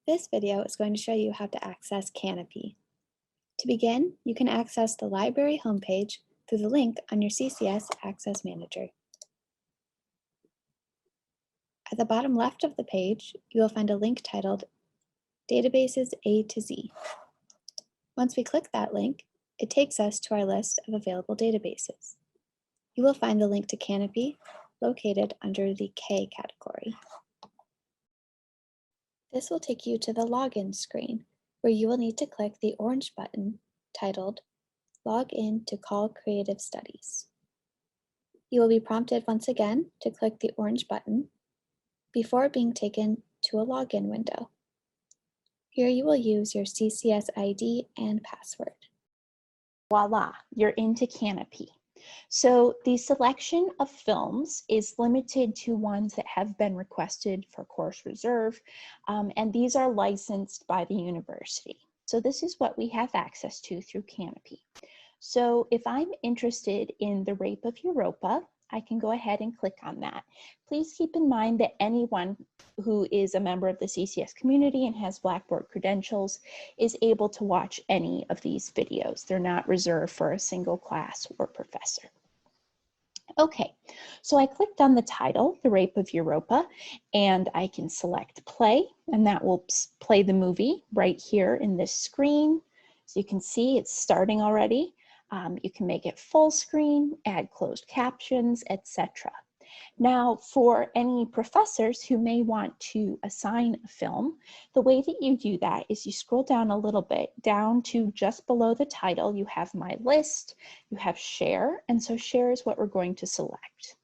This video is going to show you how to access Kanopy. To begin, you can access the library homepage through the link on your CCS Access Manager. At the bottom left of the page, you will find a link titled Databases A to Z. Once we click that link, it takes us to our list of available databases. You will find the link to Kanopy located under the K category. This will take you to the login screen, where you will need to click the orange button titled Log in to Call Creative Studies. You will be prompted once again to click the orange button before being taken to a login window. Here you will use your CCS ID and password. Voila, you're into Kanopy. So the selection of films is limited to ones that have been requested for course reserve, and these are licensed by the university. So this is what we have access to through Kanopy. So if I'm interested in The Rape of Europa, I can go ahead and click on that. Please keep in mind that anyone who is a member of the CCS community and has Blackboard credentials is able to watch any of these videos. They're not reserved for a single class or professor. Okay, so I clicked on the title, The Rape of Europa, and I can select play, and that will play the movie right here in this screen. So you can see it's starting already. You can make it full screen, add closed captions, etc. Now, for any professors who may want to assign a film, the way that you do that is you scroll down a little bit, down to just below the title, you have My List, you have Share, and so Share is what we're going to select.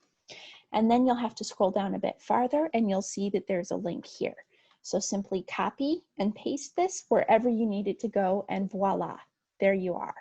And then you'll have to scroll down a bit farther and you'll see that there's a link here. So simply copy and paste this wherever you need it to go, and voila, there you are.